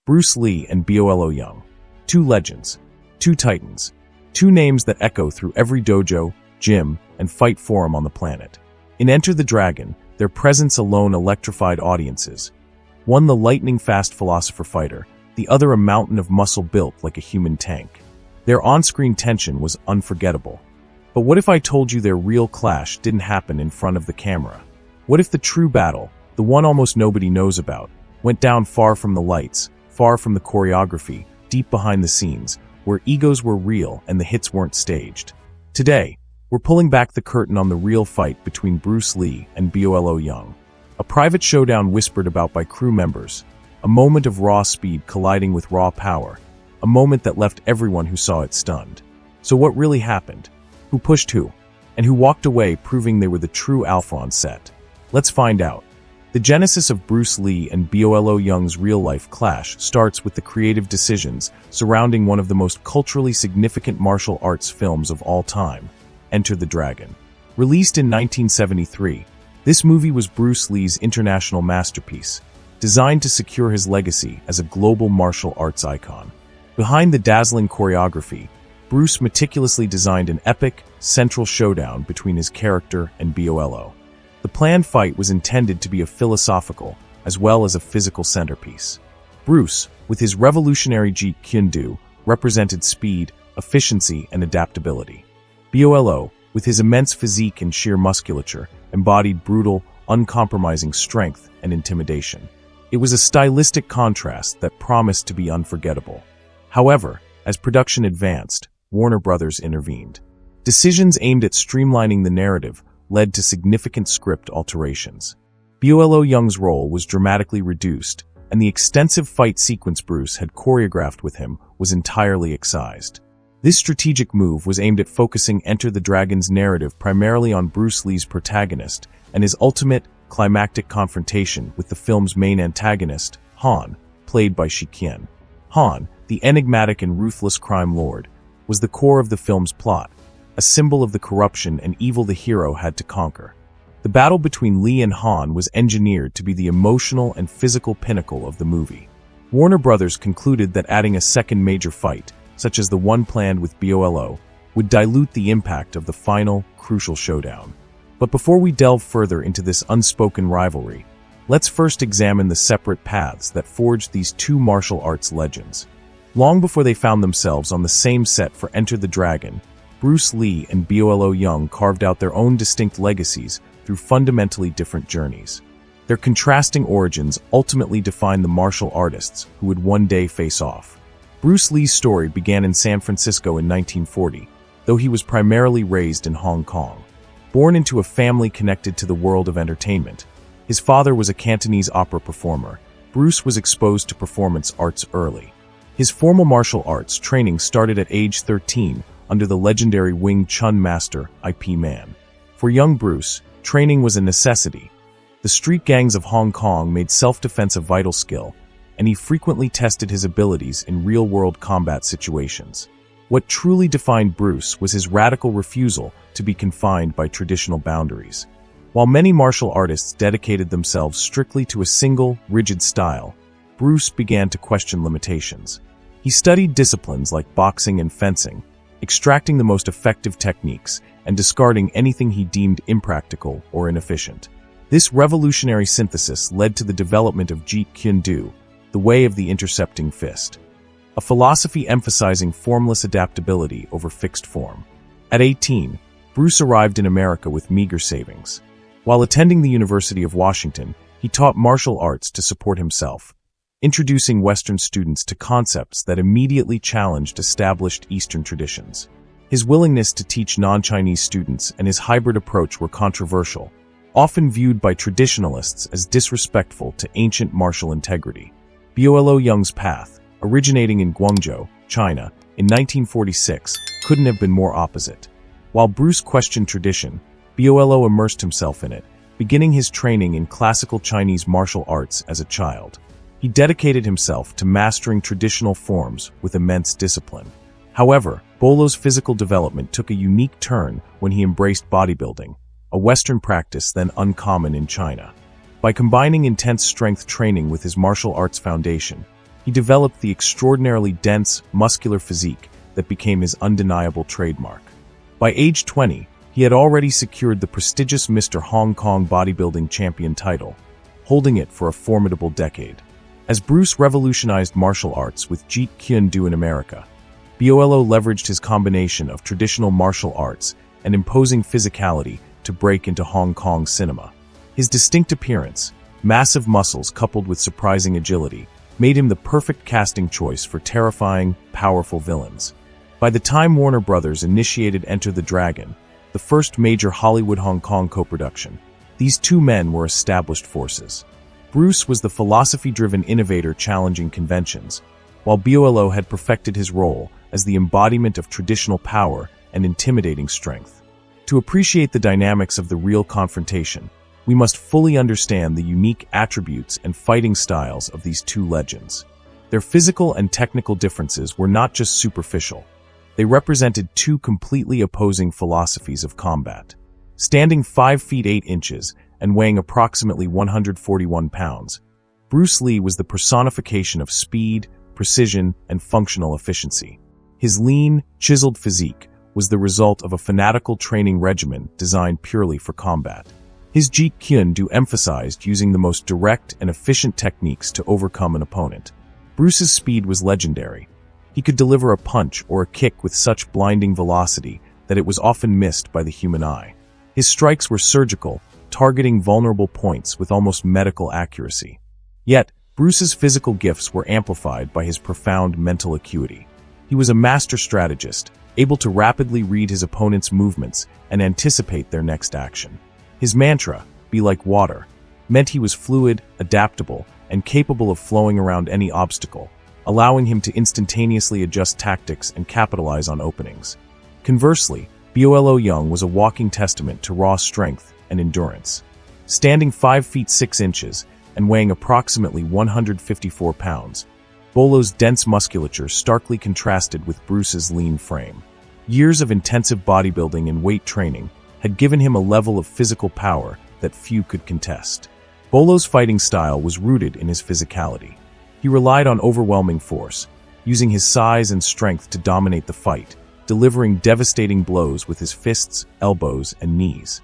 Bruce Lee and Bolo Yeung. Two legends, two titans, two names that echo through every dojo, gym, and fight forum on the planet. In Enter the Dragon, their presence alone electrified audiences. One the lightning-fast philosopher-fighter, the other a mountain of muscle built like a human tank. Their on-screen tension was unforgettable. But what if I told you their real clash didn't happen in front of the camera? What if the true battle, the one almost nobody knows about, went down far from the lights, far from the choreography, deep behind the scenes, where egos were real and the hits weren't staged? Today, we're pulling back the curtain on the real fight between Bruce Lee and Bolo Yeung. A private showdown whispered about by crew members, a moment of raw speed colliding with raw power, a moment that left everyone who saw it stunned. So what really happened? Who pushed who? And who walked away proving they were the true alpha on set? Let's find out. The genesis of Bruce Lee and Bolo Yeung's real-life clash starts with the creative decisions surrounding one of the most culturally significant martial arts films of all time, Enter the Dragon. Released in 1973, this movie was Bruce Lee's international masterpiece, designed to secure his legacy as a global martial arts icon. Behind the dazzling choreography, Bruce meticulously designed an epic, central showdown between his character and Bolo. The planned fight was intended to be a philosophical as well as a physical centerpiece. Bruce, with his revolutionary Jeet Kune Do, represented speed, efficiency, and adaptability. Bolo, with his immense physique and sheer musculature, embodied brutal, uncompromising strength and intimidation. It was a stylistic contrast that promised to be unforgettable. However, as production advanced, Warner Brothers intervened. Decisions aimed at streamlining the narrative led to significant script alterations. Bolo Yeung's role was dramatically reduced, and the extensive fight sequence Bruce had choreographed with him was entirely excised. This strategic move was aimed at focusing Enter the Dragon's narrative primarily on Bruce Lee's protagonist and his ultimate, climactic confrontation with the film's main antagonist, Han, played by Shi Qian. Han, the enigmatic and ruthless crime lord, was the core of the film's plot, a symbol of the corruption and evil the hero had to conquer. The battle between Lee and Han was engineered to be the emotional and physical pinnacle of the movie. Warner Brothers concluded that adding a second major fight, such as the one planned with Bolo, would dilute the impact of the final, crucial showdown. But before we delve further into this unspoken rivalry, let's first examine the separate paths that forged these two martial arts legends. Long before they found themselves on the same set for Enter the Dragon, Bruce Lee and Bolo Yeung carved out their own distinct legacies through fundamentally different journeys. Their contrasting origins ultimately defined the martial artists who would one day face off. Bruce Lee's story began in San Francisco in 1940, though he was primarily raised in Hong Kong. Born into a family connected to the world of entertainment, his father was a Cantonese opera performer. Bruce was exposed to performance arts early. His formal martial arts training started at age 13 under the legendary Wing Chun master, Ip Man. For young Bruce, training was a necessity. The street gangs of Hong Kong made self-defense a vital skill, and he frequently tested his abilities in real-world combat situations. What truly defined Bruce was his radical refusal to be confined by traditional boundaries. While many martial artists dedicated themselves strictly to a single, rigid style, Bruce began to question limitations. He studied disciplines like boxing and fencing, extracting the most effective techniques and discarding anything he deemed impractical or inefficient. This revolutionary synthesis led to the development of Jeet Kune Do, the way of the intercepting fist, a philosophy emphasizing formless adaptability over fixed form. At 18, Bruce arrived in America with meager savings. While attending the University of Washington, he taught martial arts to support himself, introducing Western students to concepts that immediately challenged established Eastern traditions. His willingness to teach non-Chinese students and his hybrid approach were controversial, often viewed by traditionalists as disrespectful to ancient martial integrity. Bolo Yeung's path, originating in Guangzhou, China, in 1946, couldn't have been more opposite. While Bruce questioned tradition, Bolo immersed himself in it, beginning his training in classical Chinese martial arts as a child. He dedicated himself to mastering traditional forms with immense discipline. However, Bolo's physical development took a unique turn when he embraced bodybuilding, a Western practice then uncommon in China. By combining intense strength training with his martial arts foundation, He developed the extraordinarily dense, muscular physique that became his undeniable trademark. By age 20, he had already secured the prestigious Mr. Hong Kong bodybuilding champion title, holding it for a formidable decade. As Bruce revolutionized martial arts with Jeet Kune Do in America, Bolo leveraged his combination of traditional martial arts and imposing physicality to break into Hong Kong cinema. His distinct appearance, massive muscles coupled with surprising agility, made him the perfect casting choice for terrifying, powerful villains. By the time Warner Brothers initiated Enter the Dragon, the first major Hollywood-Hong Kong co-production, these two men were established forces. Bruce was the philosophy-driven innovator challenging conventions, while Bolo had perfected his role as the embodiment of traditional power and intimidating strength. To appreciate the dynamics of the real confrontation, we must fully understand the unique attributes and fighting styles of these two legends. Their physical and technical differences were not just superficial. They represented two completely opposing philosophies of combat. Standing 5 feet 8 inches and weighing approximately 141 pounds, Bruce Lee was the personification of speed, precision, and functional efficiency. His lean, chiseled physique was the result of a fanatical training regimen designed purely for combat. His Jeet Kune Do emphasized using the most direct and efficient techniques to overcome an opponent. Bruce's speed was legendary. He could deliver a punch or a kick with such blinding velocity that it was often missed by the human eye. His strikes were surgical, targeting vulnerable points with almost medical accuracy. Yet, Bruce's physical gifts were amplified by his profound mental acuity. He was a master strategist, able to rapidly read his opponent's movements and anticipate their next action. His mantra, "Be like water," meant he was fluid, adaptable, and capable of flowing around any obstacle, allowing him to instantaneously adjust tactics and capitalize on openings. Conversely, Bolo Yeung was a walking testament to raw strength and endurance. Standing 5 feet 6 inches and weighing approximately 154 pounds, Bolo's dense musculature starkly contrasted with Bruce's lean frame. Years of intensive bodybuilding and weight training had given him a level of physical power that few could contest. Bolo's fighting style was rooted in his physicality. He relied on overwhelming force, using his size and strength to dominate the fight, delivering devastating blows with his fists, elbows, and knees.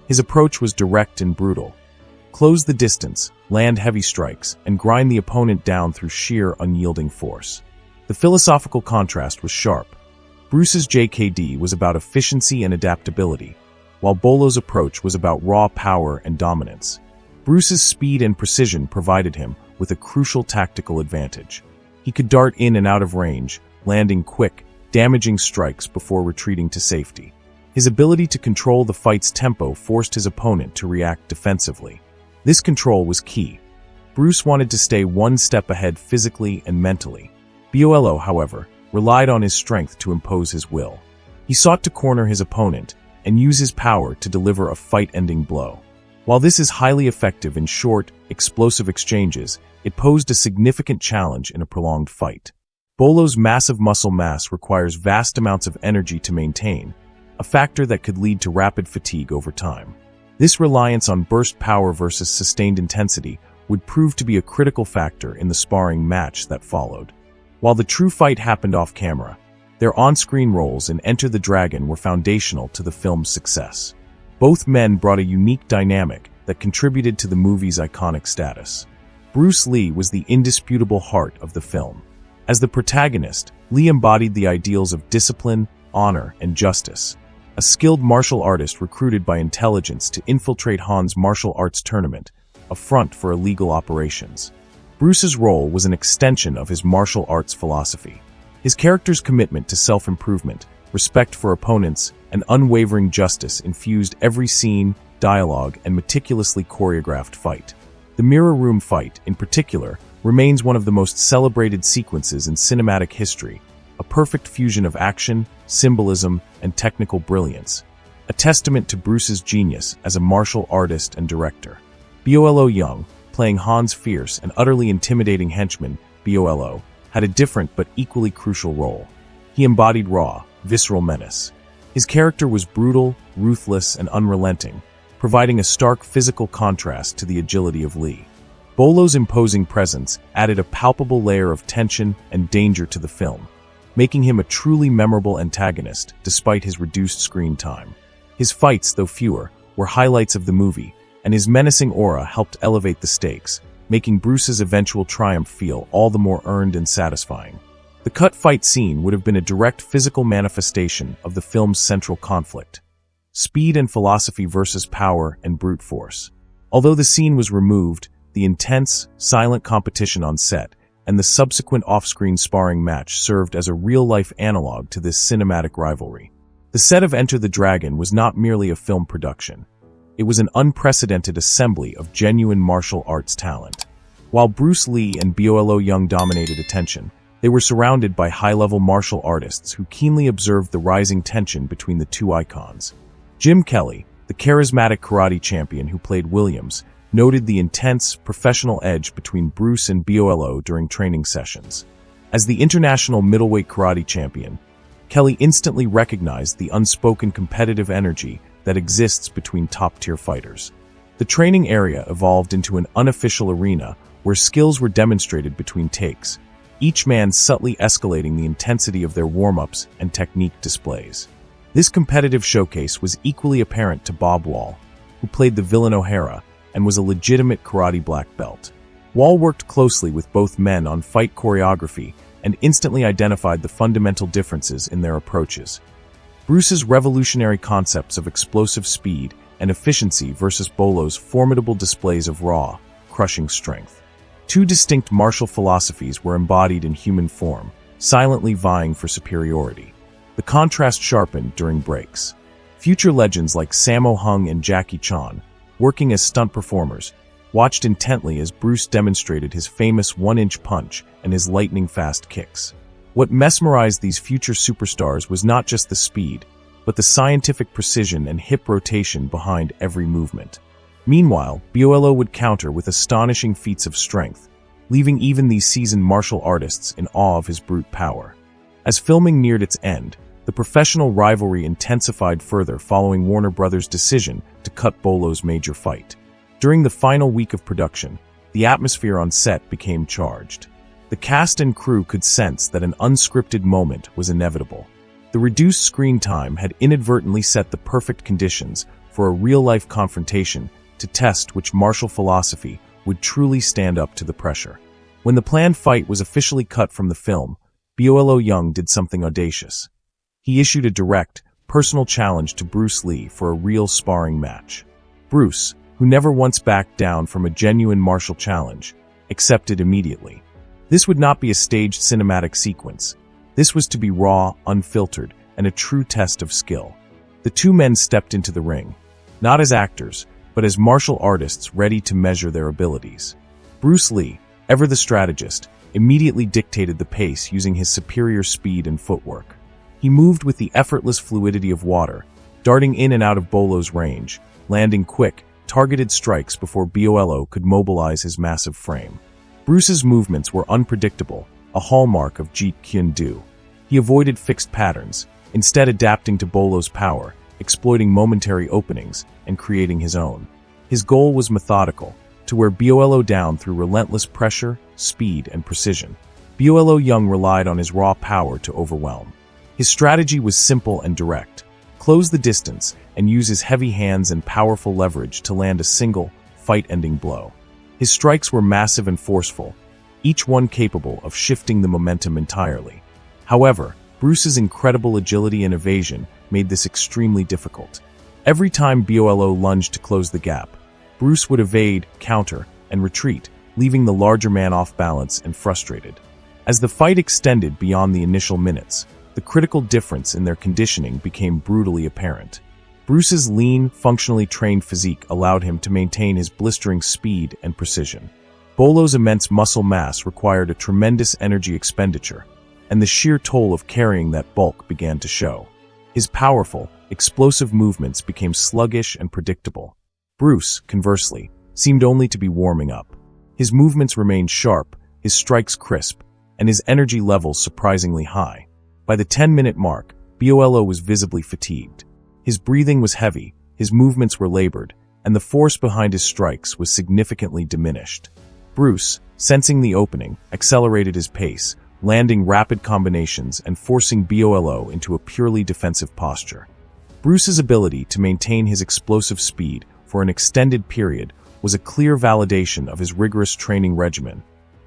His approach was direct and brutal. Close the distance, land heavy strikes, and grind the opponent down through sheer, unyielding force. The philosophical contrast was sharp. Bruce's JKD was about efficiency and adaptability, while Bolo's approach was about raw power and dominance. Bruce's speed and precision provided him with a crucial tactical advantage. He could dart in and out of range, landing quick, damaging strikes before retreating to safety. His ability to control the fight's tempo forced his opponent to react defensively. This control was key. Bruce wanted to stay one step ahead physically and mentally. Bolo, however, relied on his strength to impose his will. He sought to corner his opponent and use his power to deliver a fight-ending blow. While this is highly effective in short, explosive exchanges, it posed a significant challenge in a prolonged fight. Bolo's massive muscle mass requires vast amounts of energy to maintain, a factor that could lead to rapid fatigue over time. This reliance on burst power versus sustained intensity would prove to be a critical factor in the sparring match that followed. While the true fight happened off-camera, their on-screen roles in Enter the Dragon were foundational to the film's success. Both men brought a unique dynamic that contributed to the movie's iconic status. Bruce Lee was the indisputable heart of the film. As the protagonist, Lee embodied the ideals of discipline, honor, and justice. A skilled martial artist recruited by intelligence to infiltrate Han's martial arts tournament, a front for illegal operations. Bruce's role was an extension of his martial arts philosophy. His character's commitment to self-improvement, respect for opponents, and unwavering justice infused every scene, dialogue, and meticulously choreographed fight. The mirror room fight, in particular, remains one of the most celebrated sequences in cinematic history, a perfect fusion of action, symbolism, and technical brilliance, a testament to Bruce's genius as a martial artist and director. Bolo Yeung, playing Han's fierce and utterly intimidating henchman, Bolo, had a different but equally crucial role. He embodied raw, visceral menace. His character was brutal, ruthless, and unrelenting, providing a stark physical contrast to the agility of Lee. Bolo's imposing presence added a palpable layer of tension and danger to the film, making him a truly memorable antagonist despite his reduced screen time. His fights, though fewer, were highlights of the movie, and his menacing aura helped elevate the stakes, making Bruce's eventual triumph feel all the more earned and satisfying. The cut fight scene would have been a direct physical manifestation of the film's central conflict: speed and philosophy versus power and brute force. Although the scene was removed, the intense, silent competition on set and the subsequent off-screen sparring match served as a real-life analog to this cinematic rivalry. The set of Enter the Dragon was not merely a film production. It was an unprecedented assembly of genuine martial arts talent. While Bruce Lee and Bolo Yeung dominated attention, they were surrounded by high-level martial artists who keenly observed the rising tension between the two icons. Jim Kelly, the charismatic karate champion who played Williams, noted the intense, professional edge between Bruce and Bolo during training sessions. As the international middleweight karate champion, Kelly instantly recognized the unspoken competitive energy that exists between top-tier fighters. The training area evolved into an unofficial arena where skills were demonstrated between takes, each man subtly escalating the intensity of their warm-ups and technique displays. This competitive showcase was equally apparent to Bob Wall, who played the villain O'Hara and was a legitimate karate black belt. Wall worked closely with both men on fight choreography and instantly identified the fundamental differences in their approaches. Bruce's revolutionary concepts of explosive speed and efficiency versus Bolo's formidable displays of raw, crushing strength. Two distinct martial philosophies were embodied in human form, silently vying for superiority. The contrast sharpened during breaks. Future legends like Sammo Hung and Jackie Chan, working as stunt performers, watched intently as Bruce demonstrated his famous one-inch punch and his lightning-fast kicks. What mesmerized these future superstars was not just the speed, but the scientific precision and hip rotation behind every movement. Meanwhile, Bolo would counter with astonishing feats of strength, leaving even these seasoned martial artists in awe of his brute power. As filming neared its end, the professional rivalry intensified further following Warner Bros.' decision to cut Bolo's major fight. During the final week of production, the atmosphere on set became charged. The cast and crew could sense that an unscripted moment was inevitable. The reduced screen time had inadvertently set the perfect conditions for a real-life confrontation to test which martial philosophy would truly stand up to the pressure. When the planned fight was officially cut from the film, Bolo Yeung did something audacious. He issued a direct, personal challenge to Bruce Lee for a real sparring match. Bruce, who never once backed down from a genuine martial challenge, accepted immediately. This would not be a staged cinematic sequence. This was to be raw, unfiltered, and a true test of skill. The two men stepped into the ring, not as actors, but as martial artists ready to measure their abilities. Bruce Lee, ever the strategist, immediately dictated the pace using his superior speed and footwork. He moved with the effortless fluidity of water, darting in and out of Bolo's range, landing quick, targeted strikes before Bolo could mobilize his massive frame. Bruce's movements were unpredictable, a hallmark of Jeet Kune Do. He avoided fixed patterns, instead adapting to Bolo's power, exploiting momentary openings, and creating his own. His goal was methodical, to wear Bolo down through relentless pressure, speed, and precision. Bolo Yeung relied on his raw power to overwhelm. His strategy was simple and direct: close the distance and use his heavy hands and powerful leverage to land a single, fight-ending blow. His strikes were massive and forceful, each one capable of shifting the momentum entirely. However, Bruce's incredible agility and evasion made this extremely difficult. Every time Bolo lunged to close the gap, Bruce would evade, counter, and retreat, leaving the larger man off balance and frustrated. As the fight extended beyond the initial minutes, the critical difference in their conditioning became brutally apparent. Bruce's lean, functionally trained physique allowed him to maintain his blistering speed and precision. Bolo's immense muscle mass required a tremendous energy expenditure, and the sheer toll of carrying that bulk began to show. His powerful, explosive movements became sluggish and predictable. Bruce, conversely, seemed only to be warming up. His movements remained sharp, his strikes crisp, and his energy levels surprisingly high. By the 10-minute mark, Bolo was visibly fatigued. His breathing was heavy, his movements were labored, and the force behind his strikes was significantly diminished. Bruce, sensing the opening, accelerated his pace, landing rapid combinations and forcing Bolo into a purely defensive posture. Bruce's ability to maintain his explosive speed for an extended period was a clear validation of his rigorous training regimen,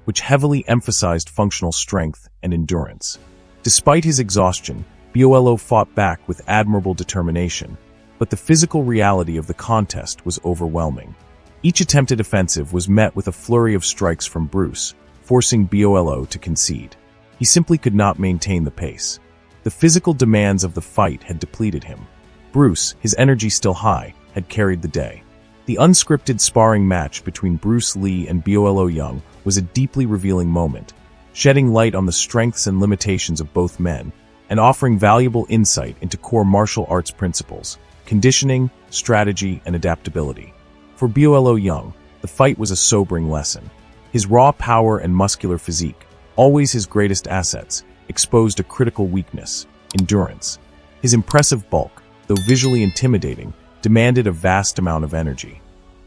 which heavily emphasized functional strength and endurance. Despite his exhaustion, Bolo fought back with admirable determination, but the physical reality of the contest was overwhelming. Each attempted offensive was met with a flurry of strikes from Bruce, forcing Bolo to concede. He simply could not maintain the pace. The physical demands of the fight had depleted him. Bruce, his energy still high, had carried the day. The unscripted sparring match between Bruce Lee and Bolo Yeung was a deeply revealing moment, shedding light on the strengths and limitations of both men, and offering valuable insight into core martial arts principles, conditioning, strategy, and adaptability. For Bolo Yeung, the fight was a sobering lesson. His raw power and muscular physique, always his greatest assets, exposed a critical weakness: endurance. His impressive bulk, though visually intimidating, demanded a vast amount of energy.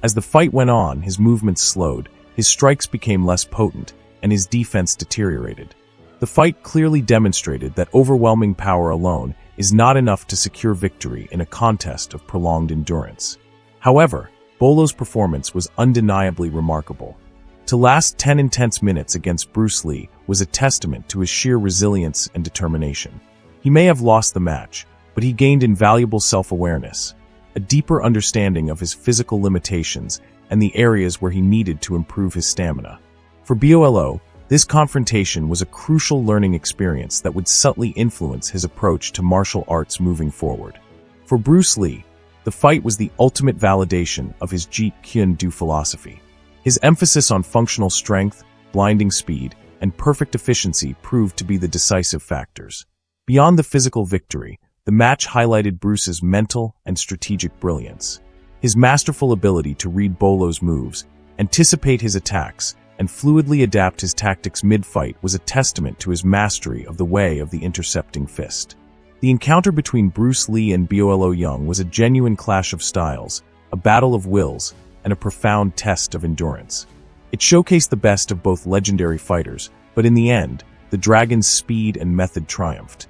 As the fight went on, his movements slowed, his strikes became less potent, and his defense deteriorated. The fight clearly demonstrated that overwhelming power alone is not enough to secure victory in a contest of prolonged endurance. However, Bolo's performance was undeniably remarkable. To last 10 intense minutes against Bruce Lee was a testament to his sheer resilience and determination. He may have lost the match, but he gained invaluable self-awareness, a deeper understanding of his physical limitations and the areas where he needed to improve his stamina. For Bolo, this confrontation was a crucial learning experience that would subtly influence his approach to martial arts moving forward. For Bruce Lee, the fight was the ultimate validation of his Jeet Kune Do philosophy. His emphasis on functional strength, blinding speed, and perfect efficiency proved to be the decisive factors. Beyond the physical victory, the match highlighted Bruce's mental and strategic brilliance. His masterful ability to read Bolo's moves, anticipate his attacks, and fluidly adapt his tactics mid-fight was a testament to his mastery of the way of the intercepting fist. The encounter between Bruce Lee and Bolo Yeung was a genuine clash of styles, a battle of wills, and a profound test of endurance. It showcased the best of both legendary fighters, but in the end, the Dragon's speed and method triumphed.